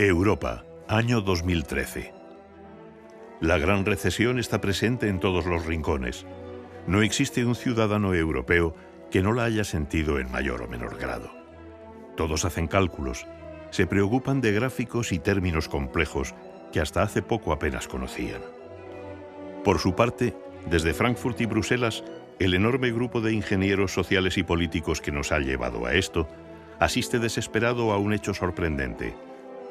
Europa, año 2013. La gran recesión está presente en todos los rincones. No existe un ciudadano europeo que no la haya sentido en mayor o menor grado. Todos hacen cálculos, se preocupan de gráficos y términos complejos que hasta hace poco apenas conocían. Por su parte, desde Frankfurt y Bruselas, el enorme grupo de ingenieros sociales y políticos que nos ha llevado a esto asiste desesperado a un hecho sorprendente.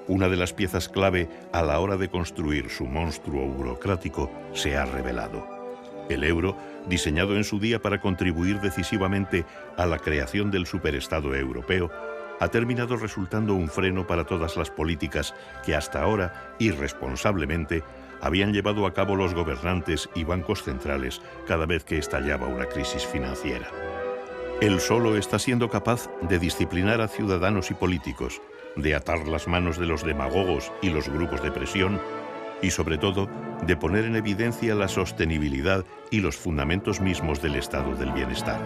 Una de las piezas clave a la hora de construir su monstruo burocrático se ha revelado. El euro, diseñado en su día para contribuir decisivamente a la creación del superestado europeo, ha terminado resultando un freno para todas las políticas que hasta ahora, irresponsablemente, habían llevado a cabo los gobernantes y bancos centrales cada vez que estallaba una crisis financiera. Él solo está siendo capaz de disciplinar a ciudadanos y políticos, de atar las manos de los demagogos y los grupos de presión y, sobre todo, de poner en evidencia la sostenibilidad y los fundamentos mismos del estado del bienestar.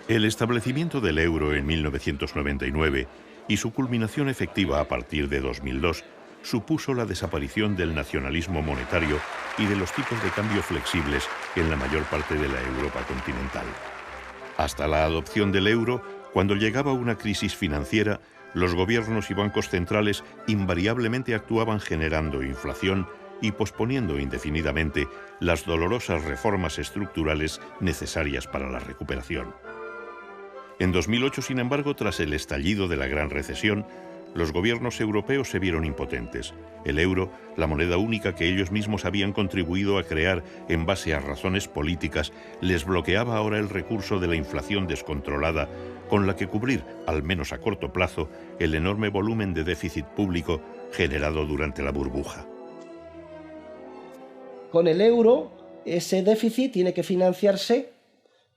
El establecimiento del euro en 1999 y su culminación efectiva a partir de 2002 supuso la desaparición del nacionalismo monetario y de los tipos de cambio flexibles en la mayor parte de la Europa continental. Hasta la adopción del euro, cuando llegaba una crisis financiera, los gobiernos y bancos centrales invariablemente actuaban generando inflación y posponiendo indefinidamente las dolorosas reformas estructurales necesarias para la recuperación. En 2008, sin embargo, tras el estallido de la gran recesión, los gobiernos europeos se vieron impotentes. El euro, la moneda única que ellos mismos habían contribuido a crear en base a razones políticas, les bloqueaba ahora el recurso de la inflación descontrolada, con la que cubrir, al menos a corto plazo, el enorme volumen de déficit público generado durante la burbuja. Con el euro, ese déficit tiene que financiarse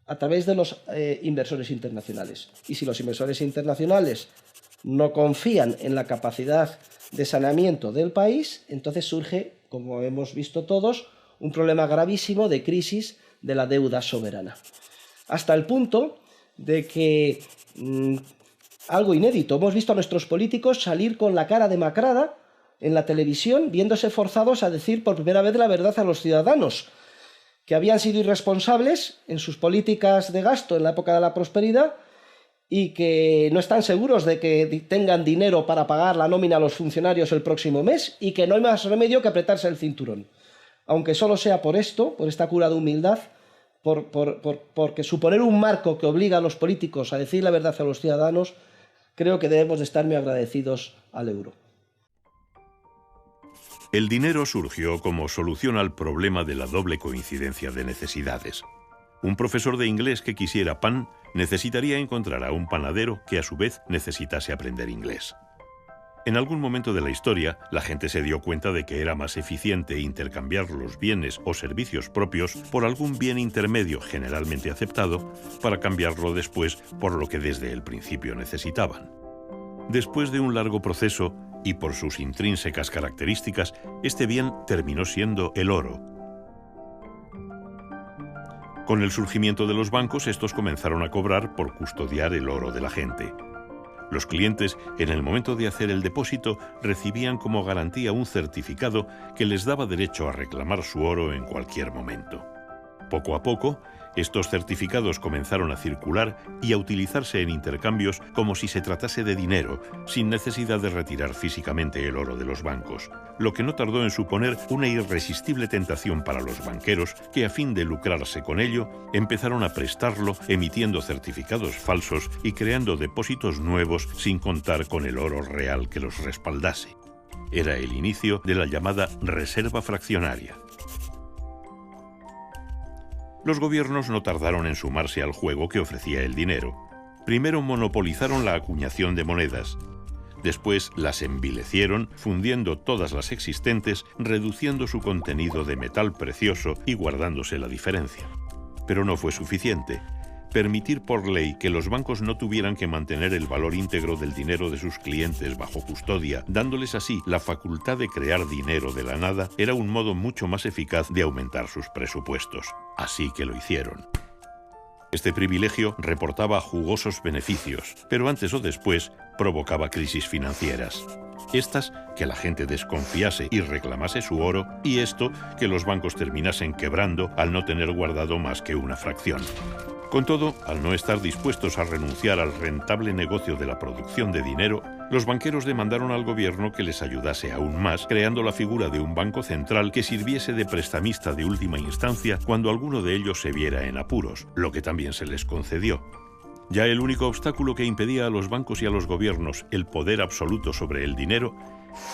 a través de los inversores internacionales. Y si los inversores internacionales no confían en la capacidad de saneamiento del país, entonces surge, como hemos visto todos, un problema gravísimo de crisis de la deuda soberana. Hasta el punto de que, algo inédito, hemos visto a nuestros políticos salir con la cara demacrada en la televisión, viéndose forzados a decir por primera vez la verdad a los ciudadanos, que habían sido irresponsables en sus políticas de gasto en la época de la prosperidad y que no están seguros de que tengan dinero para pagar la nómina a los funcionarios el próximo mes y que no hay más remedio que apretarse el cinturón. Aunque solo sea por esto, por esta cura de humildad, porque suponer un marco que obliga a los políticos a decir la verdad a los ciudadanos, creo que debemos de estar muy agradecidos al euro. El dinero surgió como solución al problema de la doble coincidencia de necesidades. Un profesor de inglés que quisiera pan necesitaría encontrar a un panadero que a su vez necesitase aprender inglés. En algún momento de la historia, la gente se dio cuenta de que era más eficiente intercambiar los bienes o servicios propios por algún bien intermedio generalmente aceptado para cambiarlo después por lo que desde el principio necesitaban. Después de un largo proceso, y por sus intrínsecas características, este bien terminó siendo el oro. Con el surgimiento de los bancos, estos comenzaron a cobrar por custodiar el oro de la gente. Los clientes, en el momento de hacer el depósito, recibían como garantía un certificado que les daba derecho a reclamar su oro en cualquier momento. Poco a poco, estos certificados comenzaron a circular y a utilizarse en intercambios como si se tratase de dinero, sin necesidad de retirar físicamente el oro de los bancos, lo que no tardó en suponer una irresistible tentación para los banqueros que, a fin de lucrarse con ello, empezaron a prestarlo emitiendo certificados falsos y creando depósitos nuevos sin contar con el oro real que los respaldase. Era el inicio de la llamada reserva fraccionaria. Los gobiernos no tardaron en sumarse al juego que ofrecía el dinero. Primero monopolizaron la acuñación de monedas. Después las envilecieron, fundiendo todas las existentes, reduciendo su contenido de metal precioso y guardándose la diferencia. Pero no fue suficiente. Permitir por ley que los bancos no tuvieran que mantener el valor íntegro del dinero de sus clientes bajo custodia, dándoles así la facultad de crear dinero de la nada, era un modo mucho más eficaz de aumentar sus presupuestos. Así que lo hicieron. Este privilegio reportaba jugosos beneficios, pero antes o después provocaba crisis financieras. Estas, que la gente desconfiase y reclamase su oro, y esto, que los bancos terminasen quebrando al no tener guardado más que una fracción. Con todo, al no estar dispuestos a renunciar al rentable negocio de la producción de dinero, los banqueros demandaron al gobierno que les ayudase aún más, creando la figura de un banco central que sirviese de prestamista de última instancia cuando alguno de ellos se viera en apuros, lo que también se les concedió. Ya el único obstáculo que impedía a los bancos y a los gobiernos el poder absoluto sobre el dinero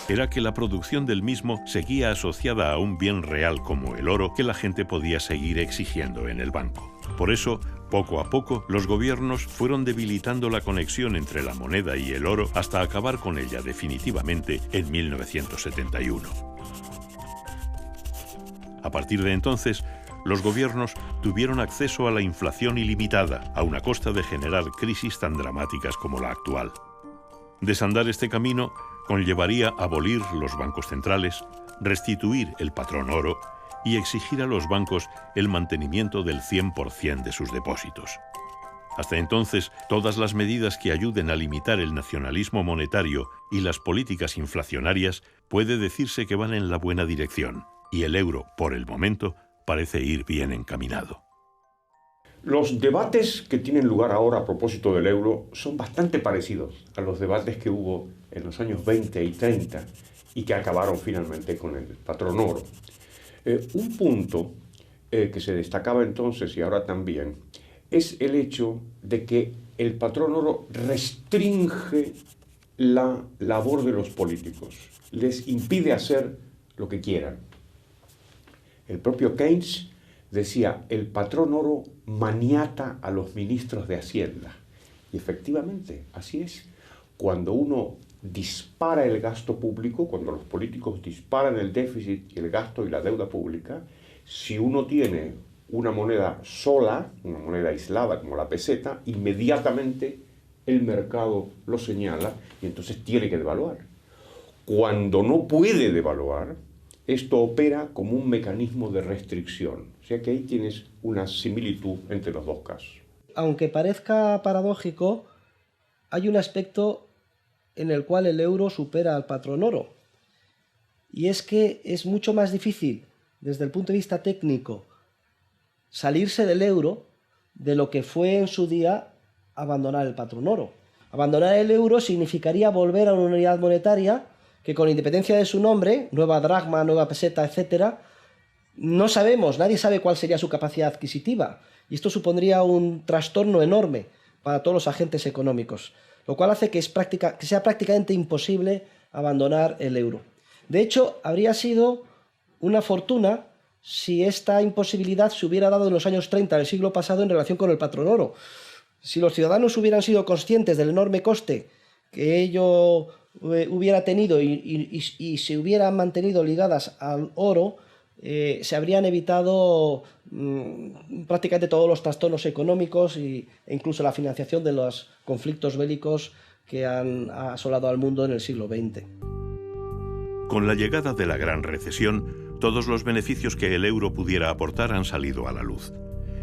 era que la producción del mismo seguía asociada a un bien real como el oro que la gente podía seguir exigiendo en el banco. Por eso, poco a poco, los gobiernos fueron debilitando la conexión entre la moneda y el oro hasta acabar con ella definitivamente en 1971. A partir de entonces, los gobiernos tuvieron acceso a la inflación ilimitada, a una costa de generar crisis tan dramáticas como la actual. Desandar este camino conllevaría abolir los bancos centrales, restituir el patrón oro y exigir a los bancos el mantenimiento del 100% de sus depósitos. Hasta entonces, todas las medidas que ayuden a limitar el nacionalismo monetario y las políticas inflacionarias puede decirse que van en la buena dirección, y el euro, por el momento, parece ir bien encaminado. Los debates que tienen lugar ahora a propósito del euro son bastante parecidos a los debates que hubo en los años 20 y 30 y que acabaron finalmente con el patrón oro. Un punto que se destacaba entonces y ahora también es el hecho de que el patrón oro restringe la labor de los políticos, les impide hacer lo que quieran. El propio Keynes decía, el patrón oro maniata a los ministros de Hacienda. Y efectivamente, así es. Cuando uno dispara el gasto público, cuando los políticos disparan el déficit y el gasto y la deuda pública, si uno tiene una moneda sola, una moneda aislada como la peseta, inmediatamente el mercado lo señala y entonces tiene que devaluar. Cuando no puede devaluar, esto opera como un mecanismo de restricción. O sea que ahí tienes una similitud entre los dos casos. Aunque parezca paradójico, hay un aspecto en el cual el euro supera al patrón oro. Y es que es mucho más difícil, desde el punto de vista técnico, salirse del euro de lo que fue en su día abandonar el patrón oro. Abandonar el euro significaría volver a una unidad monetaria que, con independencia de su nombre, nueva dracma, nueva peseta, etc., no sabemos, nadie sabe cuál sería su capacidad adquisitiva. Y esto supondría un trastorno enorme para todos los agentes económicos, lo cual hace que sea prácticamente imposible abandonar el euro. De hecho, habría sido una fortuna si esta imposibilidad se hubiera dado en los años 30 del siglo pasado en relación con el patrón oro. Si los ciudadanos hubieran sido conscientes del enorme coste que ello hubiera tenido y se hubieran mantenido ligadas al oro, se habrían evitado prácticamente todos los trastornos económicos e incluso la financiación de los conflictos bélicos que han asolado al mundo en el siglo XX. Con la llegada de la Gran Recesión, todos los beneficios que el euro pudiera aportar han salido a la luz.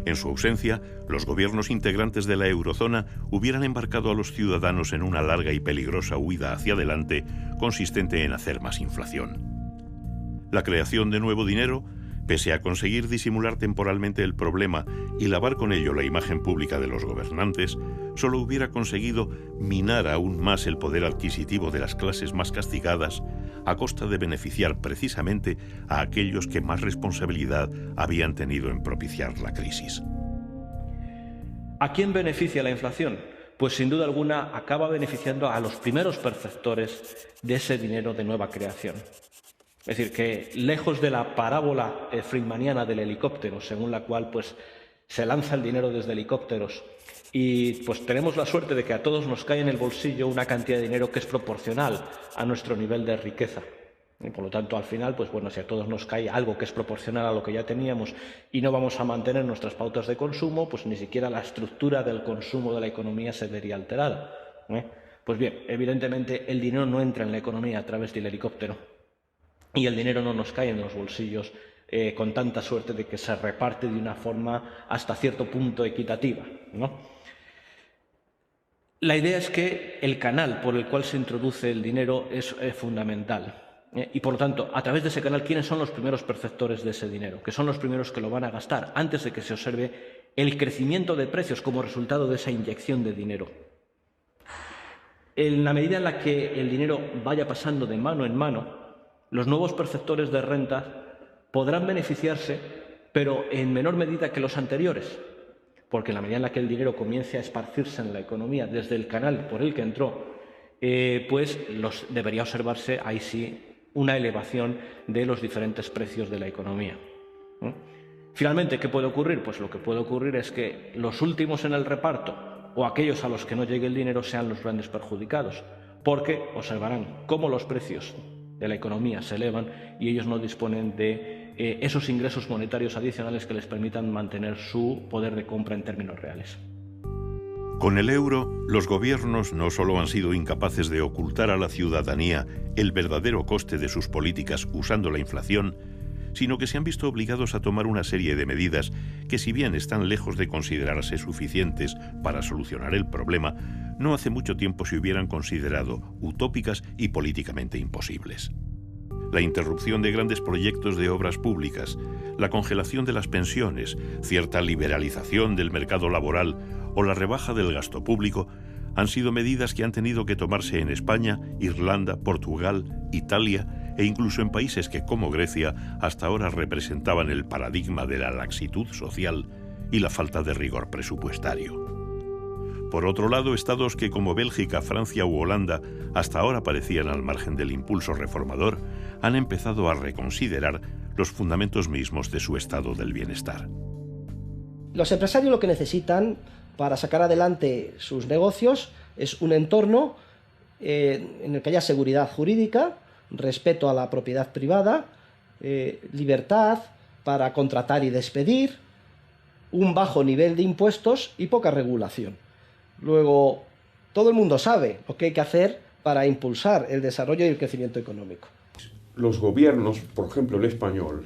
En su ausencia, los gobiernos integrantes de la eurozona hubieran embarcado a los ciudadanos en una larga y peligrosa huida hacia adelante, consistente en hacer más inflación. La creación de nuevo dinero Pese a conseguir disimular temporalmente el problema y lavar con ello la imagen pública de los gobernantes, solo hubiera conseguido minar aún más el poder adquisitivo de las clases más castigadas a costa de beneficiar precisamente a aquellos que más responsabilidad habían tenido en propiciar la crisis. ¿A quién beneficia la inflación? Pues sin duda alguna acaba beneficiando a los primeros perceptores de ese dinero de nueva creación. Es decir, que lejos de la parábola friedmaniana del helicóptero, según la cual pues, se lanza el dinero desde helicópteros y pues tenemos la suerte de que a todos nos cae en el bolsillo una cantidad de dinero que es proporcional a nuestro nivel de riqueza. Y por lo tanto, al final, pues bueno, si a todos nos cae algo que es proporcional a lo que ya teníamos y no vamos a mantener nuestras pautas de consumo, pues ni siquiera la estructura del consumo de la economía se vería alterada. Pues bien, evidentemente el dinero no entra en la economía a través del helicóptero y el dinero no nos cae en los bolsillos con tanta suerte de que se reparte de una forma hasta cierto punto equitativa, ¿no? La idea es que el canal por el cual se introduce el dinero es fundamental. Y por lo tanto, a través de ese canal, ¿quiénes son los primeros perceptores de ese dinero? Que son los primeros que lo van a gastar antes de que se observe el crecimiento de precios como resultado de esa inyección de dinero. En la medida en la que el dinero vaya pasando de mano en mano, los nuevos perceptores de rentas podrán beneficiarse, pero en menor medida que los anteriores, porque en la medida en la que el dinero comience a esparcirse en la economía desde el canal por el que entró, pues debería observarse ahí sí una elevación de los diferentes precios de la economía. Finalmente, ¿qué puede ocurrir? Pues lo que puede ocurrir es que los últimos en el reparto o aquellos a los que no llegue el dinero sean los grandes perjudicados, porque observarán cómo los precios de la economía se elevan y ellos no disponen de esos ingresos monetarios adicionales que les permitan mantener su poder de compra en términos reales. Con el euro, los gobiernos no solo han sido incapaces de ocultar a la ciudadanía el verdadero coste de sus políticas usando la inflación, sino que se han visto obligados a tomar una serie de medidas que, si bien están lejos de considerarse suficientes para solucionar el problema, no hace mucho tiempo se hubieran considerado utópicas y políticamente imposibles. La interrupción de grandes proyectos de obras públicas, la congelación de las pensiones, cierta liberalización del mercado laboral o la rebaja del gasto público han sido medidas que han tenido que tomarse en España, Irlanda, Portugal, Italia e incluso en países que, como Grecia, hasta ahora representaban el paradigma de la laxitud social y la falta de rigor presupuestario. Por otro lado, estados que, como Bélgica, Francia u Holanda, hasta ahora parecían al margen del impulso reformador, han empezado a reconsiderar los fundamentos mismos de su estado del bienestar. Los empresarios lo que necesitan para sacar adelante sus negocios es un entorno en el que haya seguridad jurídica, respeto a la propiedad privada, libertad para contratar y despedir, un bajo nivel de impuestos y poca regulación. Luego, todo el mundo sabe lo que hay que hacer para impulsar el desarrollo y el crecimiento económico. Los gobiernos, por ejemplo el español,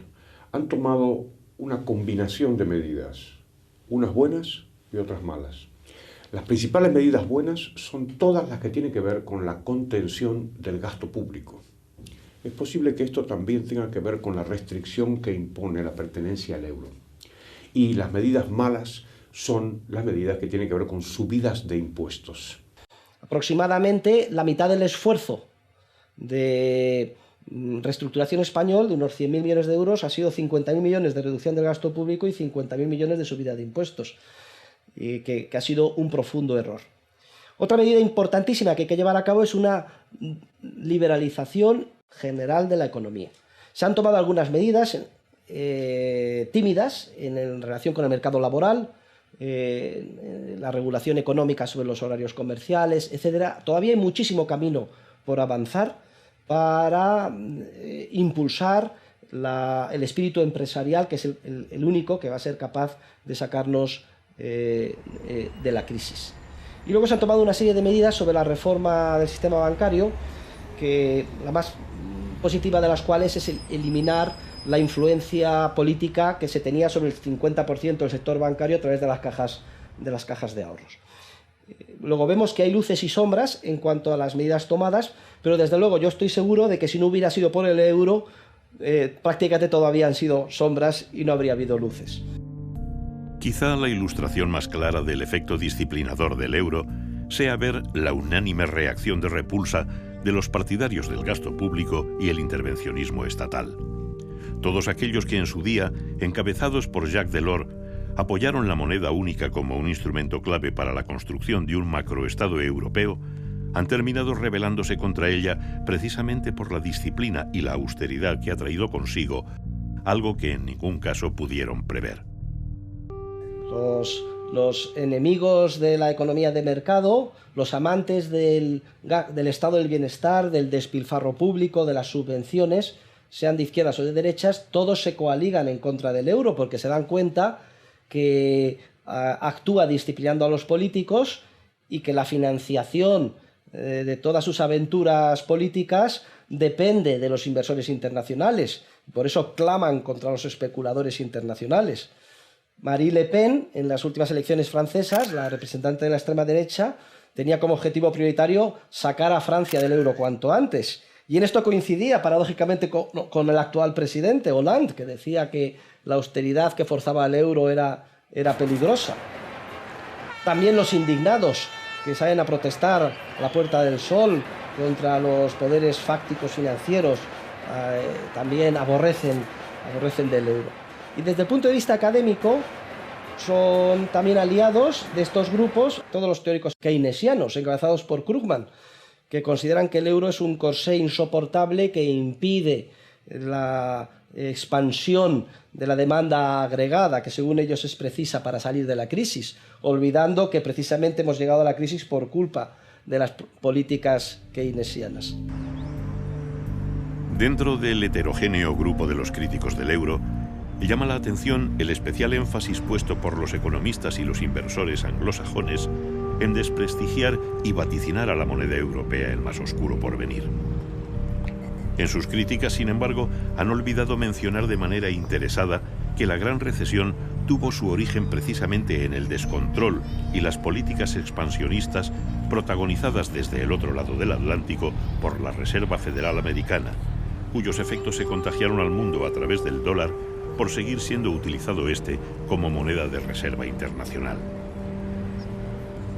han tomado una combinación de medidas, unas buenas y otras malas. Las principales medidas buenas son todas las que tienen que ver con la contención del gasto público. Es posible que esto también tenga que ver con la restricción que impone la pertenencia al euro. Y las medidas malas son las medidas que tienen que ver con subidas de impuestos. Aproximadamente la mitad del esfuerzo de reestructuración español, de unos 100.000 millones de euros, ha sido 50.000 millones de reducción del gasto público y 50.000 millones de subida de impuestos, que ha sido un profundo error. Otra medida importantísima que hay que llevar a cabo es una liberalización general de la economía. Se han tomado algunas medidas tímidas en relación con el mercado laboral, la regulación económica sobre los horarios comerciales, etc. Todavía hay muchísimo camino por avanzar para impulsar el espíritu empresarial, que es el único que va a ser capaz de sacarnos de la crisis. Y luego se han tomado una serie de medidas sobre la reforma del sistema bancario, que la más positiva de las cuales es eliminar la influencia política que se tenía sobre el 50% del sector bancario a través de las cajas de ahorros. Luego vemos que hay luces y sombras en cuanto a las medidas tomadas, pero desde luego yo estoy seguro de que si no hubiera sido por el euro, prácticamente todo habían sido sombras y no habría habido luces. Quizá la ilustración más clara del efecto disciplinador del euro sea ver la unánime reacción de repulsa de los partidarios del gasto público y el intervencionismo estatal. Todos aquellos que en su día, encabezados por Jacques Delors, apoyaron la moneda única como un instrumento clave para la construcción de un macroestado europeo, han terminado rebelándose contra ella precisamente por la disciplina y la austeridad que ha traído consigo, algo que en ningún caso pudieron prever. Los enemigos de la economía de mercado, los amantes del estado del bienestar, del despilfarro público, de las subvenciones, sean de izquierdas o de derechas, todos se coaligan en contra del euro porque se dan cuenta que actúa disciplinando a los políticos y que la financiación de todas sus aventuras políticas depende de los inversores internacionales. Por eso claman contra los especuladores internacionales. Marine Le Pen, en las últimas elecciones francesas, la representante de la extrema derecha, tenía como objetivo prioritario sacar a Francia del euro cuanto antes. Y en esto coincidía, paradójicamente, con el actual presidente, Hollande, que decía que la austeridad que forzaba al euro era peligrosa. También los indignados, que salen a protestar a la Puerta del Sol contra los poderes fácticos financieros, también aborrecen del euro. Y desde el punto de vista académico, son también aliados de estos grupos todos los teóricos keynesianos, encabezados por Krugman, que consideran que el euro es un corsé insoportable que impide la expansión de la demanda agregada, que según ellos es precisa para salir de la crisis, olvidando que precisamente hemos llegado a la crisis por culpa de las políticas keynesianas. Dentro del heterogéneo grupo de los críticos del euro, llama la atención el especial énfasis puesto por los economistas y los inversores anglosajones en desprestigiar y vaticinar a la moneda europea el más oscuro porvenir. En sus críticas, sin embargo, han olvidado mencionar de manera interesada que la gran recesión tuvo su origen precisamente en el descontrol y las políticas expansionistas protagonizadas desde el otro lado del Atlántico por la Reserva Federal Americana, cuyos efectos se contagiaron al mundo a través del dólar por seguir siendo utilizado este como moneda de reserva internacional.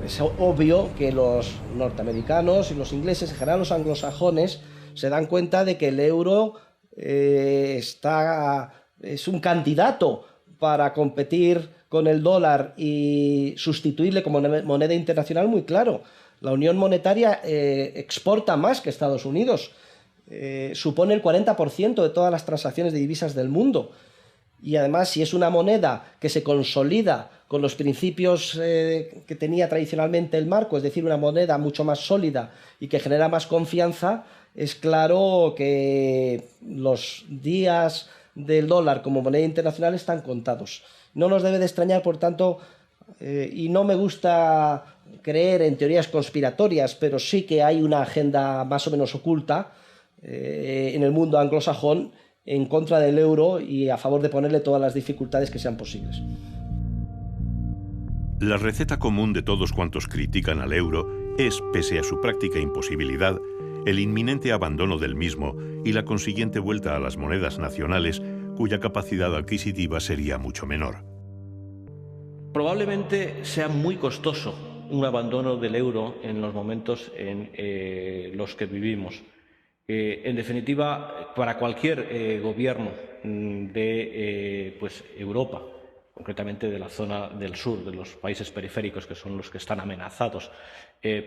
Es obvio que los norteamericanos y los ingleses, en general los anglosajones, se dan cuenta de que el euro es un candidato para competir con el dólar y sustituirle como moneda internacional muy claro. La Unión Monetaria exporta más que Estados Unidos, supone el 40% de todas las transacciones de divisas del mundo. Y además, si es una moneda que se consolida con los principios que tenía tradicionalmente el marco, es decir, una moneda mucho más sólida y que genera más confianza, es claro que los días del dólar como moneda internacional están contados. No nos debe de extrañar, por tanto, y no me gusta creer en teorías conspiratorias, pero sí que hay una agenda más o menos oculta en el mundo anglosajón en contra del euro y a favor de ponerle todas las dificultades que sean posibles. La receta común de todos cuantos critican al euro es, pese a su práctica imposibilidad, el inminente abandono del mismo y la consiguiente vuelta a las monedas nacionales, cuya capacidad adquisitiva sería mucho menor. Probablemente sea muy costoso un abandono del euro en los momentos en los que vivimos. En definitiva, para cualquier gobierno de Europa, concretamente de la zona del sur, de los países periféricos, que son los que están amenazados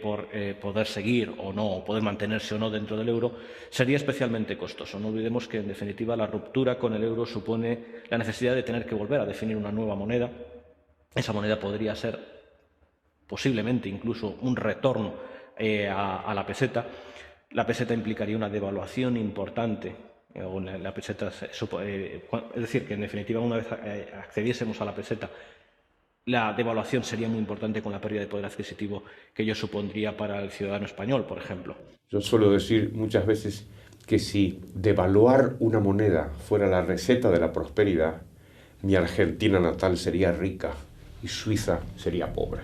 por poder seguir o no, o poder mantenerse o no dentro del euro, sería especialmente costoso. No olvidemos que, en definitiva, la ruptura con el euro supone la necesidad de tener que volver a definir una nueva moneda. Esa moneda podría ser posiblemente incluso un retorno a la peseta. La peseta implicaría una devaluación importante. La peseta, es decir, que en definitiva una vez accediésemos a la peseta, la devaluación sería muy importante con la pérdida de poder adquisitivo que ello supondría para el ciudadano español, por ejemplo. Yo suelo decir muchas veces que si devaluar una moneda fuera la receta de la prosperidad, mi Argentina natal sería rica y Suiza sería pobre.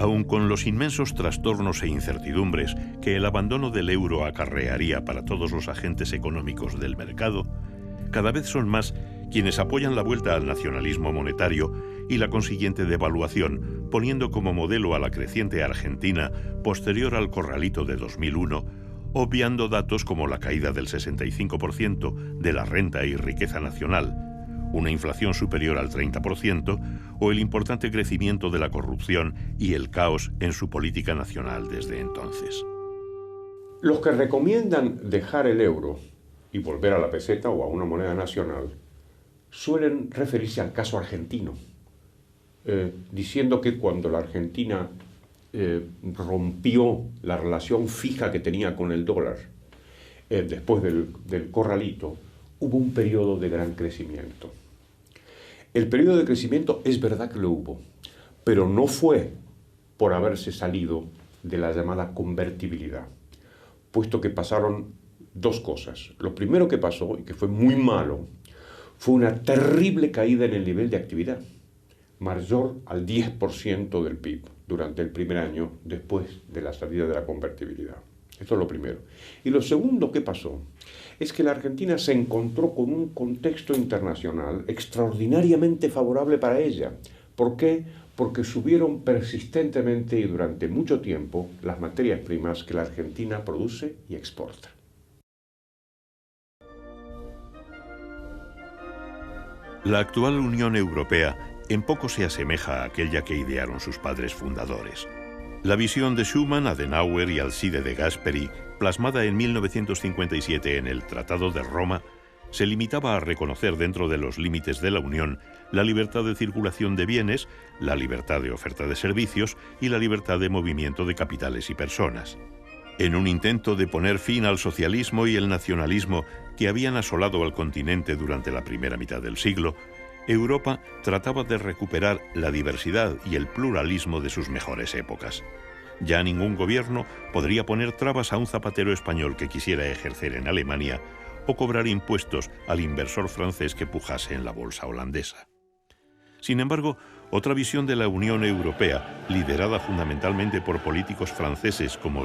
Aun con los inmensos trastornos e incertidumbres que el abandono del euro acarrearía para todos los agentes económicos del mercado, cada vez son más quienes apoyan la vuelta al nacionalismo monetario y la consiguiente devaluación, poniendo como modelo a la creciente Argentina posterior al corralito de 2001, obviando datos como la caída del 65% de la renta y riqueza nacional, una inflación superior al 30% o el importante crecimiento de la corrupción y el caos en su política nacional desde entonces. Los que recomiendan dejar el euro y volver a la peseta o a una moneda nacional suelen referirse al caso argentino, diciendo que cuando la Argentina rompió la relación fija que tenía con el dólar después del corralito, hubo un periodo de gran crecimiento. El periodo de crecimiento es verdad que lo hubo, pero no fue por haberse salido de la llamada convertibilidad, puesto que pasaron dos cosas. Lo primero que pasó, y que fue muy malo, fue una terrible caída en el nivel de actividad, mayor al 10% del PIB durante el primer año después de la salida de la convertibilidad. Esto es lo primero. Y lo segundo que pasó es que la Argentina se encontró con un contexto internacional extraordinariamente favorable para ella. ¿Por qué? Porque subieron persistentemente y durante mucho tiempo las materias primas que la Argentina produce y exporta. La actual Unión Europea en poco se asemeja a aquella que idearon sus padres fundadores. La visión de Schuman, Adenauer y Alcide de Gasperi, plasmada en 1957 en el Tratado de Roma, se limitaba a reconocer dentro de los límites de la Unión la libertad de circulación de bienes, la libertad de oferta de servicios y la libertad de movimiento de capitales y personas. En un intento de poner fin al socialismo y el nacionalismo que habían asolado al continente durante la primera mitad del siglo, Europa trataba de recuperar la diversidad y el pluralismo de sus mejores épocas. Ya ningún gobierno podría poner trabas a un zapatero español que quisiera ejercer en Alemania o cobrar impuestos al inversor francés que pujase en la bolsa holandesa. Sin embargo, otra visión de la Unión Europea, liderada fundamentalmente por políticos franceses como